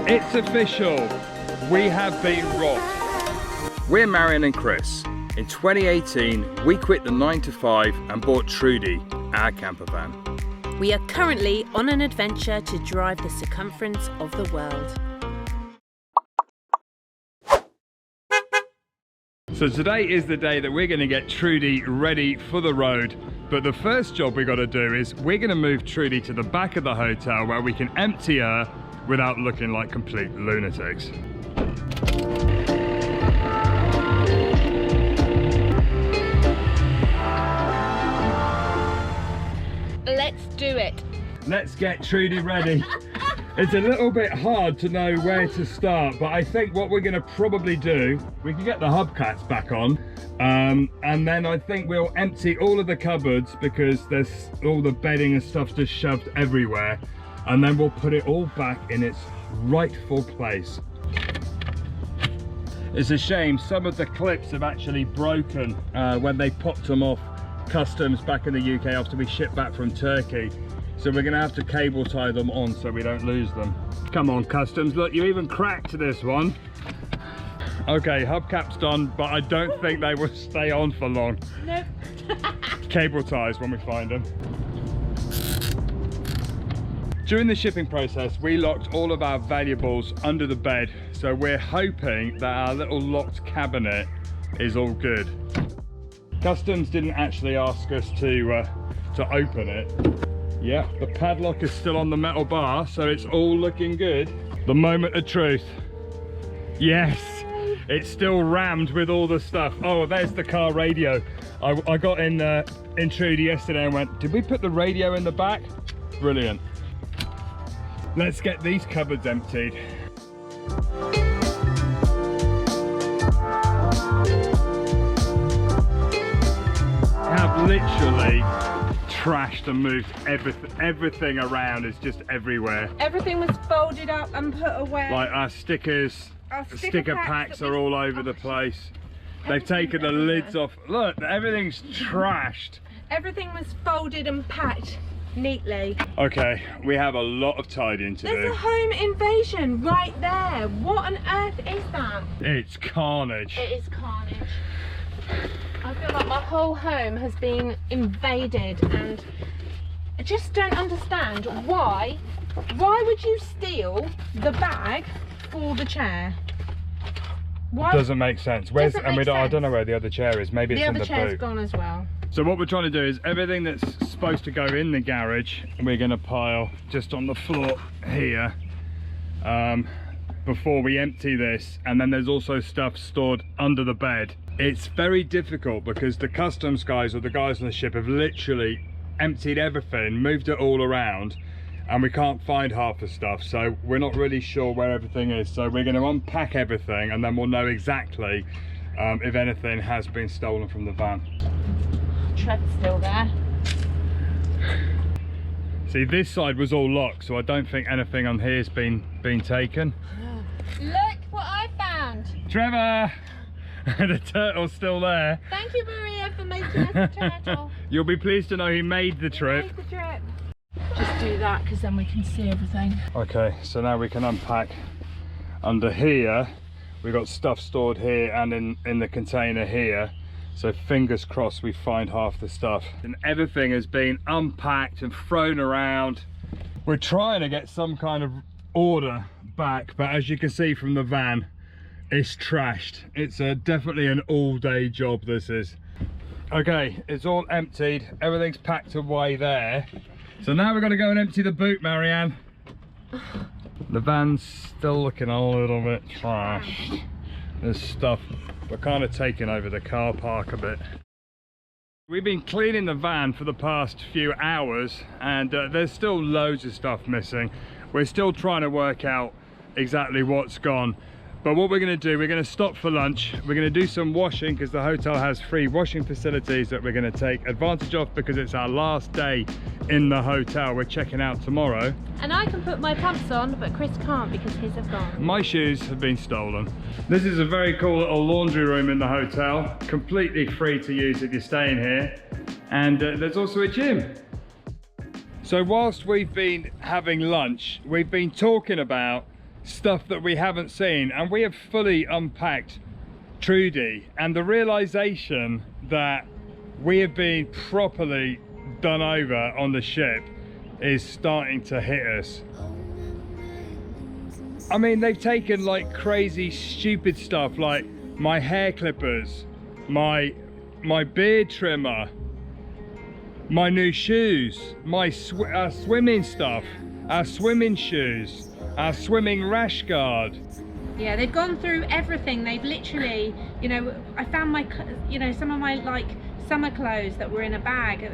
It's official, we have been robbed. We're Marian and Chris. In 2018, we quit the 9 to 5 and bought Trudy, our camper van. We are currently on an adventure to drive the circumference of the world. So today is the day that we're going to get Trudy ready for the road. But the first job we got to do is we're going to move Trudy to the back of the hotel where we can empty her without looking like complete lunatics. Let's do it. Let's get Trudy ready. It's a little bit hard to know where to start, but I think what we're going to probably do, we can get the hubcaps back on, and then I think we'll empty all of the cupboards because there's all the bedding and stuff just shoved everywhere, and then we'll put it all back in its rightful place. It's a shame some of the clips have actually broken when they popped them off customs back in the UK after we shipped back from Turkey. So we're gonna have to cable tie them on so we don't lose them. Come on, customs, look, you even cracked this one. Okay, hubcap's done, but I don't think they will stay on for long. Nope. Cable ties when we find them. During the shipping process, we locked all of our valuables under the bed, so we're hoping that our little locked cabinet is all good. Customs didn't actually ask us to open it. Yeah, the padlock is still on the metal bar, so it's all looking good. The moment of truth. Yes, it's still rammed with all the stuff. Oh, there's the car radio. I got in Trudy yesterday and went, did we put the radio in the back? Brilliant. Let's get these cupboards emptied. I have literally trashed and moved everything around. Is just everywhere. Everything was folded up and put away. Like our stickers, sticker packs are all over the place. They've taken the lids off. Look, everything's trashed. Everything was folded and packed neatly. Okay, we have a lot of tidying to There's do. a home invasion right there. What on earth is that? It's carnage. It is carnage. I feel like my whole home has been invaded, and I just don't understand why would you steal the bag for the chair? Why? Doesn't make sense. Where's Doesn't and we make don't, I sense. don't know where the other chair is. Maybe it's The in other the chair's boot. gone as well. So what we're trying to do is everything that's supposed to go in the garage, we're going to pile just on the floor here before we empty this. And then there's also stuff stored under the bed. It's very difficult because the customs guys or the guys on the ship have literally emptied everything, moved it all around, and we can't find half the stuff. So we're not really sure where everything is. So we're going to unpack everything and then we'll know exactly if anything has been stolen from the van. Trevor's still there. See, this side was all locked, so I don't think anything on here's been taken. Look what I found. Trevor! The turtle's still there. Thank you, Maria, for making us a turtle. You'll be pleased to know he made the trip. Make the trip. Just do that, because then we can see everything. Okay, so now we can unpack under here. We've got stuff stored here and in the container here. So fingers crossed we find half the stuff. And everything has been unpacked and thrown around. We're trying to get some kind of order back, but as you can see from the van, it's trashed. It's definitely an all-day job, this is. Okay, it's all emptied. Everything's packed away there. So now we're gonna go and empty the boot, Marianne. The van's still looking a little bit trashed. There's stuff. We're kind of taking over the car park a bit. We've been cleaning the van for the past few hours and there's still loads of stuff missing. We're still trying to work out exactly what's gone. But what we're going to do, we're going to stop for lunch. We're going to do some washing because the hotel has free washing facilities that we're going to take advantage of because it's our last day in the hotel. We're checking out tomorrow. And I can put my pumps on, but Chris can't because his have gone. My shoes have been stolen. This is a very cool little laundry room in the hotel. Completely free to use if you're staying here. And there's also a gym. So whilst we've been having lunch, we've been talking about stuff that we haven't seen, and we have fully unpacked Trudy, and the realization that we have been properly done over on the ship is starting to hit us. I mean, they've taken like crazy stupid stuff like my hair clippers, my beard trimmer, my new shoes, our swimming stuff, our swimming shoes, our swimming rash guard. Yeah, they've gone through everything. They've literally, you know, I found my, you know, some of my like summer clothes that were in a bag.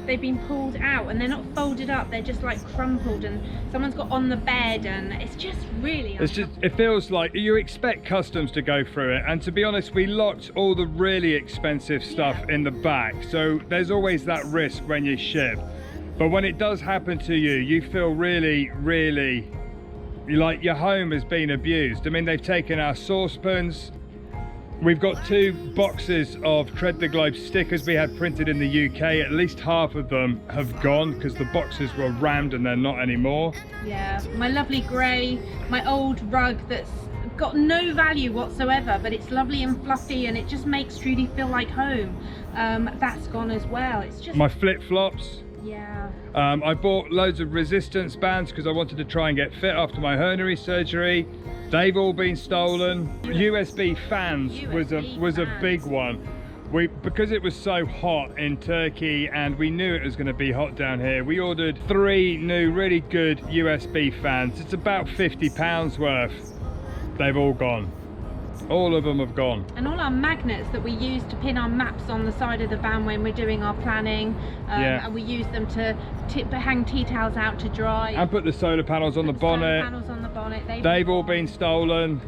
They've been pulled out and they're not folded up. They're just like crumpled, and someone's got on the bed, and it's just really. It feels like you expect customs to go through it, and to be honest, we locked all the really expensive stuff in the back. So there's always that risk when you ship. But when it does happen to you, you feel really, really like your home has been abused. I mean, they've taken our saucepans. We've got 2 boxes of Tread the Globe stickers we had printed in the UK. At least half of them have gone because the boxes were rammed and they're not anymore. Yeah, my lovely grey, my old rug that's got no value whatsoever, but it's lovely and fluffy and it just makes Trudy feel like home. That's gone as well. It's just... My flip-flops. Yeah. I bought loads of resistance bands because I wanted to try and get fit after my hernia surgery. They've all been stolen. USB fans was a big one. Because it was so hot in Turkey and we knew it was going to be hot down here, we ordered 3 new really good USB fans. It's about £50 worth. They've all gone. All of them have gone. And all our magnets that we use to pin our maps on the side of the van when we're doing our planning, and we use them to hang tea towels out to dry. And put the solar panels on the bonnet. Solar panels on the bonnet. They've all been stolen.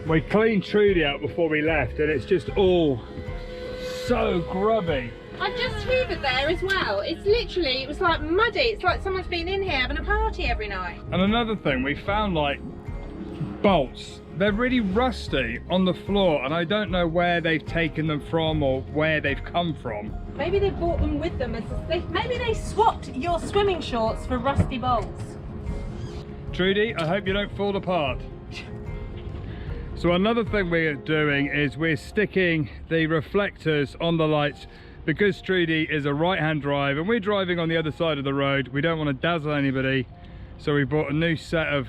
We cleaned Trudy out before we left, and it's just all so grubby. I just hoovered there as well. It's literally, it was like muddy. It's like someone's been in here having a party every night. And another thing, we found like bolts. They're really rusty on the floor, and I don't know where they've taken them from or where they've come from. Maybe they brought them with them. Maybe they swapped your swimming shorts for rusty bolts. Trudy, I hope you don't fall apart. So another thing we're doing is we're sticking the reflectors on the lights because Trudy is a right-hand drive and we're driving on the other side of the road. We don't want to dazzle anybody, so we bought a new set of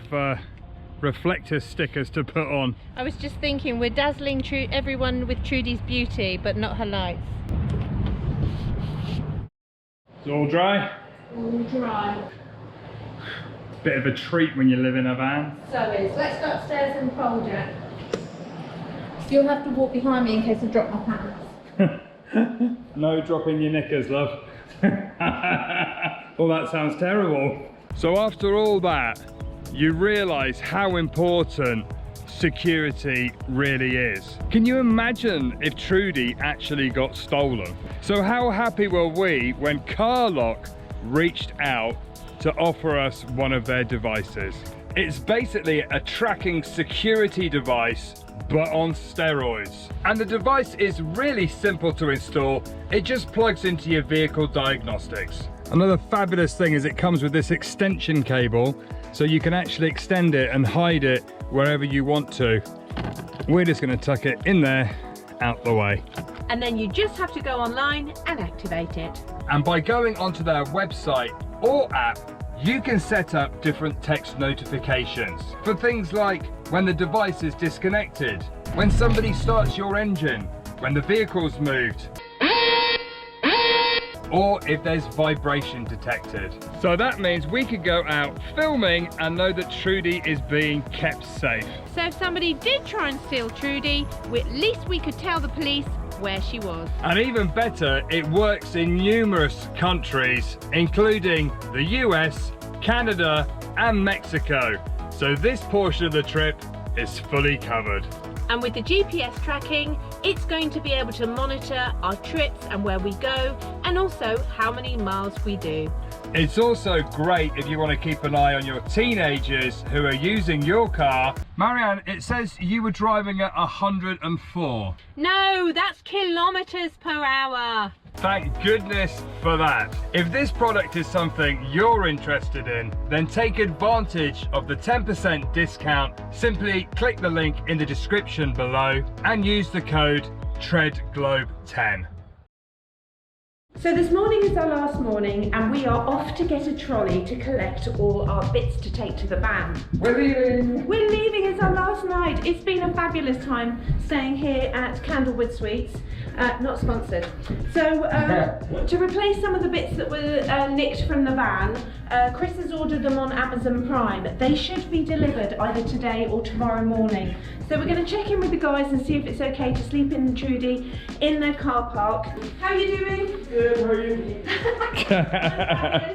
reflector stickers to put on. I was just thinking, we're dazzling everyone with Trudy's beauty, but not her lights. It's all dry? All dry. Bit of a treat when you live in a van. So is. Let's go upstairs and fold it. You'll have to walk behind me in case I drop my pants. No dropping your knickers, love. Well, that sounds terrible. So after all that, you realise how important security really is. Can you imagine if Trudy actually got stolen? So how happy were we when Carlock reached out to offer us one of their devices? It's basically a tracking security device, but on steroids. And the device is really simple to install. It just plugs into your vehicle diagnostics. Another fabulous thing is it comes with this extension cable, so you can actually extend it and hide it wherever you want to. We're just going to tuck it in there, out the way. And then you just have to go online and activate it. And by going onto their website or app, you can set up different text notifications for things like when the device is disconnected, when somebody starts your engine, when the vehicle's moved, or if there's vibration detected. So that means we could go out filming and know that Trudy is being kept safe. So if somebody did try and steal Trudy, at least we could tell the police where she was. And even better, it works in numerous countries, including the US, Canada, and Mexico. So this portion of the trip is fully covered. And with the GPS tracking, it's going to be able to monitor our trips and where we go, and also how many miles we do. It's also great if you want to keep an eye on your teenagers who are using your car. Marianne, it says you were driving at 104. No, that's kilometers per hour. Thank goodness for that. If this product is something you're interested in, then take advantage of the 10% discount. Simply click the link in the description below and use the code TreadGlobe10. So this morning is our last morning and we are off to get a trolley to collect all our bits to take to the van. We're leaving! We're leaving, it's our last night. It's been a fabulous time staying here at Candlewood Suites, not sponsored. So to replace some of the bits that were nicked from the van, Chris has ordered them on Amazon Prime. They should be delivered either today or tomorrow morning. So we're going to check in with the guys and see if it's okay to sleep in Trudy in their car park. How are you doing? Good, how are you?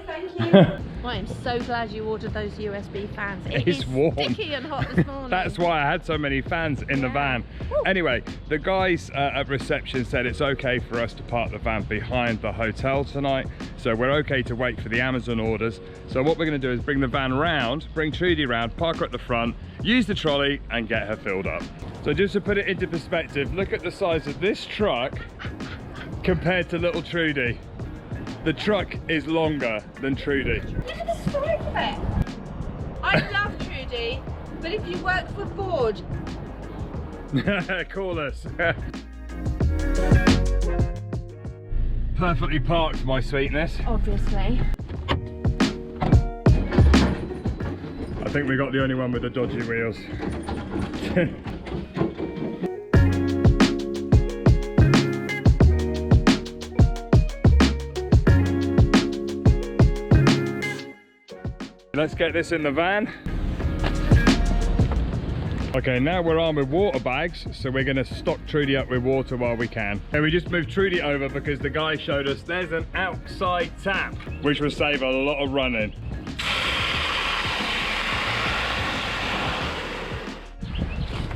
Thank you. I am so glad you ordered those USB fans. It It's is warm. sticky and hot this morning. That's why I had so many fans in the van. Anyway, the guys at reception said it's okay for us to park the van behind the hotel tonight. So we're okay to wait for the Amazon orders. So what we're going to do is bring the van round, bring Trudy round, park her at the front, use the trolley and get her filled up. So just to put it into perspective, look at the size of this truck compared to little Trudy. The truck is longer than Trudy. Look at the size of it. I love Trudy, but if you work for Ford, Call us. Perfectly parked, my sweetness. obviously. I think we got the only one with the dodgy wheels. Let's get this in the van. Okay, now we're armed with water bags, so we're going to stock Trudy up with water while we can. And we just moved Trudy over because the guy showed us there's an outside tap, which will save a lot of running.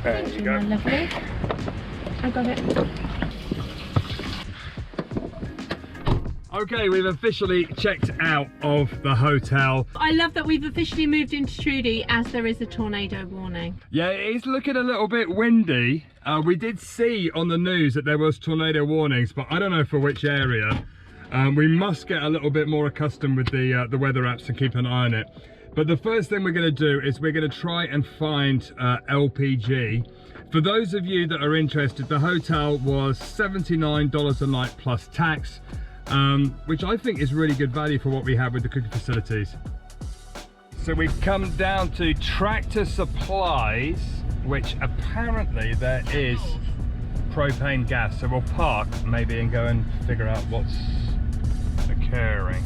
There you go. Lovely. I got it. Okay, we've officially checked out of the hotel. I love that we've officially moved into Trudy as there is a tornado warning. Yeah, it's looking a little bit windy. We did see on the news that there was tornado warnings, but I don't know for which area. We must get a little bit more accustomed with the weather apps and keep an eye on it. But the first thing we're going to do is we're going to try and find LPG. For those of you that are interested, the hotel was $79 a night plus tax. Which I think is really good value for what we have with the cooking facilities. So we've come down to Tractor Supplies, which apparently there is propane gas. So we'll park maybe and go and figure out what's occurring.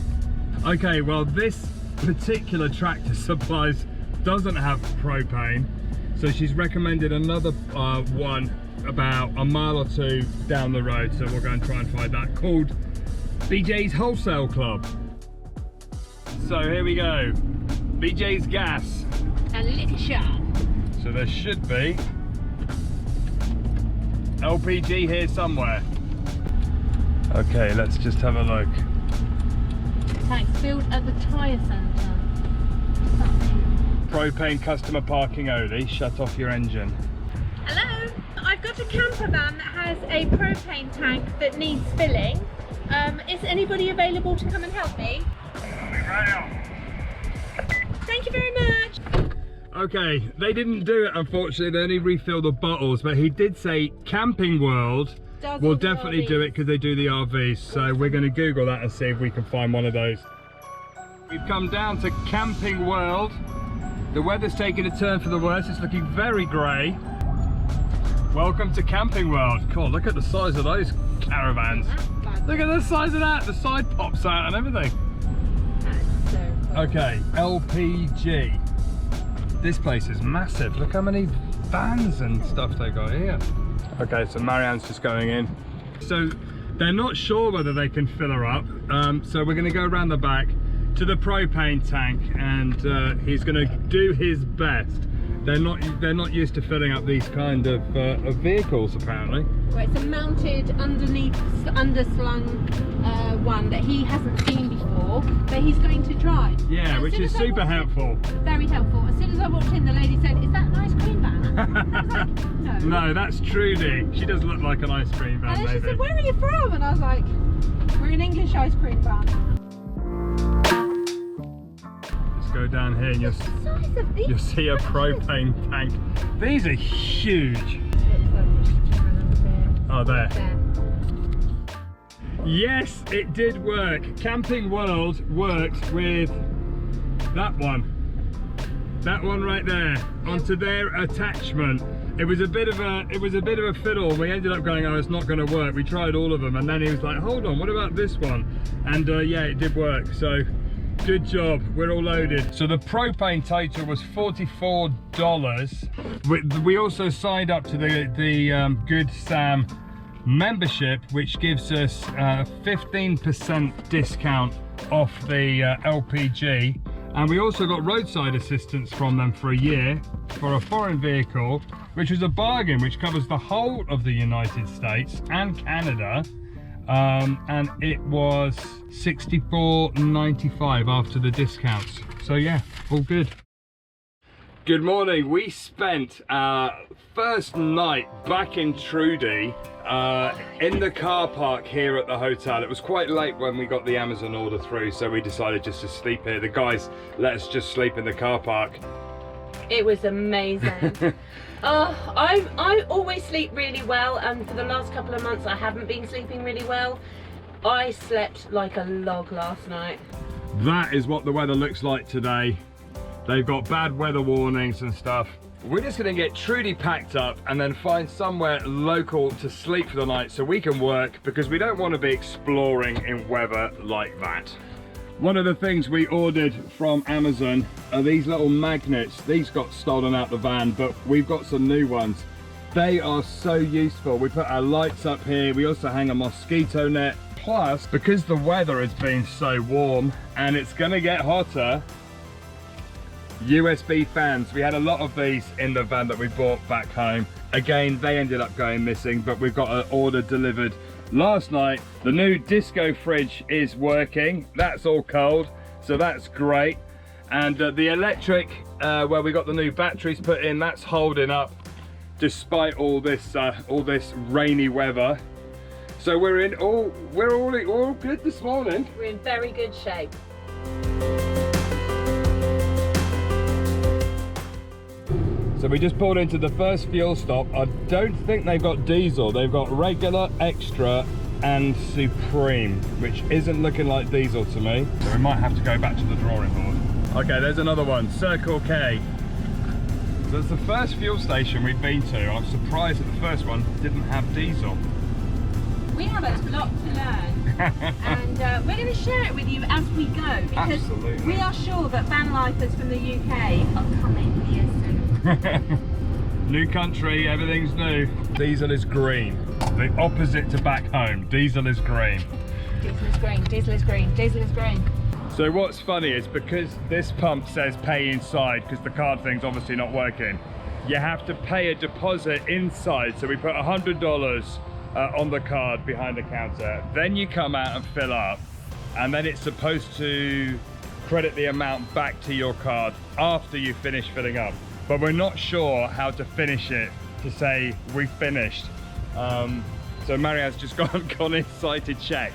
Okay, well this particular Tractor Supplies doesn't have propane. So she's recommended another one about a mile or two down the road. So we'll go and try and find that, called BJ's Wholesale Club. So here we go, BJ's Gas. And liquor shop. So there should be LPG here somewhere. Okay, let's just have a look. Tanks filled at the tyre centre. Propane customer parking only, shut off your engine. Hello, I've got a camper van that has a propane tank that needs filling. Is anybody available to come and help me? Thank you very much. Okay, they didn't do it unfortunately, they only refilled the bottles, but he did say Camping World will definitely do it because they do the RVs. So we're going to Google that and see if we can find one of those. We've come down to Camping World. The weather's taking a turn for the worse, it's looking very grey. Welcome to Camping World. Cool, look at the size of those caravans. Look at the size of that, the side pops out and everything. That's so cool. Okay, LPG. This place is massive. Look how many vans and stuff they got here. Okay, so Marianne's just going in. So they're not sure whether they can fill her up. So we're gonna go around the back to the propane tank and he's gonna do his best. They're not used to filling up these kind of vehicles apparently. Well, it's a mounted underslung one that he hasn't seen before, but he's going to try. Yeah, which is super helpful. Very helpful. As soon as I walked in, the lady said, "Is that an ice cream van?" I was like, "No." No, that's Trudy. She does look like an ice cream van, And then she maybe. said, "Where are you from?" And I was like, We're an English ice cream van. Let's go down here and The size of these. you'll see a propane tank. These are huge. Oh, there. Yes, it did work. Camping World worked with that one right there onto their attachment. It was a bit of a fiddle. We ended up going, oh, it's not going to work. We tried all of them, and then he was like, hold on, what about this one? And yeah, it did work. So good job, we're all loaded. So the propane total was $44. We also signed up to the Good Sam membership, which gives us 15% discount off the LPG, and we also got roadside assistance from them for a year for a foreign vehicle, which was a bargain, which covers the whole of the United States and Canada, and it was $64.95 after the discounts. So yeah, all good. Good morning. We spent our first night back in Trudy in the car park here at the hotel. It was quite late when we got the Amazon order through, so we decided just to sleep here. The guys let us just sleep in the car park. It was amazing. I always sleep really well, and for the last couple of months I haven't been sleeping really well. I slept like a log last night. That is what the weather looks like today. They've got bad weather warnings and stuff. We're just gonna get Trudy packed up and then find somewhere local to sleep for the night so we can work, because we don't want to be exploring in weather like that. One of the things we ordered from Amazon are these little magnets. These got stolen out the van, but we've got some new ones. They are so useful. We put our lights up here. We also hang a mosquito net. Plus, because the weather has been so warm and it's gonna get hotter, USB fans. We had a lot of these in the van that we bought back home. Again, they ended up going missing, but we've got an order delivered last night. The new disco fridge is working. That's all cold, so that's great. And the electric, where we got the new batteries put in, that's holding up despite all this rainy weather. So we're all good this morning. We're in very good shape. So we just pulled into the first fuel stop. I don't think they've got diesel. They've got regular, extra, and supreme, which isn't looking like diesel to me. So we might have to go back to the drawing board. Okay, there's another one, Circle K. So it's the first fuel station we've been to. I'm surprised that the first one didn't have diesel. We have a lot to learn, and we're going to share it with you as we go, because Absolutely. we are sure that van lifers from the UK are coming here soon. New country, everything's new. Diesel is green. The opposite to back home. Diesel is green. Diesel is green, diesel is green, diesel is green. So what's funny is, because this pump says pay inside, because the card thing's obviously not working, you have to pay a deposit inside. So we put $100 on the card behind the counter. Then you come out and fill up, and then it's supposed to credit the amount back to your card after you finish filling up. But we're not sure how to finish it to say we finished. So Marianne's just gone inside to check.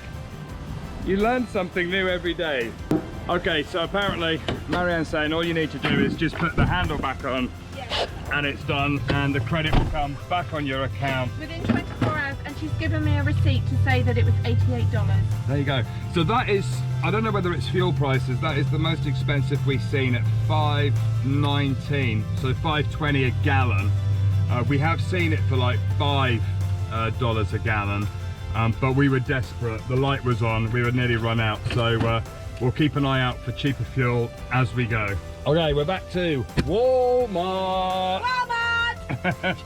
You learn something new every day. Okay, so apparently Marianne's saying all you need to do is just put the handle back on, and it's done, and the credit will come back on your account Within 24 hours, and she's given me a receipt to say that it was $88. There you go. So that is, I don't know whether it's fuel prices, that is the most expensive we've seen at $5.19, so $5.20 a gallon. We have seen it for like $5 a gallon, but we were desperate. The light was on, we would nearly run out, so we'll keep an eye out for cheaper fuel as we go. Okay, we're back to Walmart. Walmart!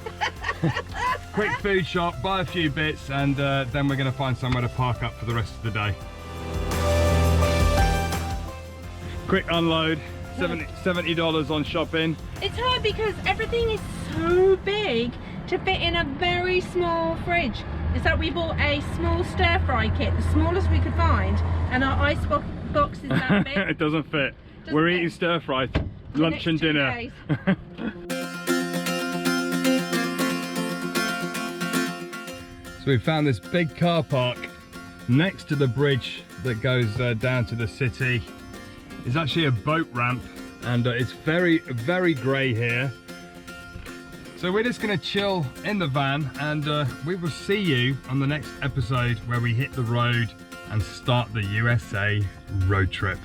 Quick food shop, buy a few bits, and then we're going to find somewhere to park up for the rest of the day. Quick unload, $70 on shopping. It's hard because everything is so big to fit in a very small fridge. Is that we bought a small stir fry kit, the smallest we could find, and our ice box is that big. It doesn't fit. We're eating stir fry, lunch and dinner. So we found this big car park next to the bridge that goes down to the city is actually a boat ramp, and it's very grey here. So we're just going to chill in the van, and we will see you on the next episode where we hit the road and start the USA road trip.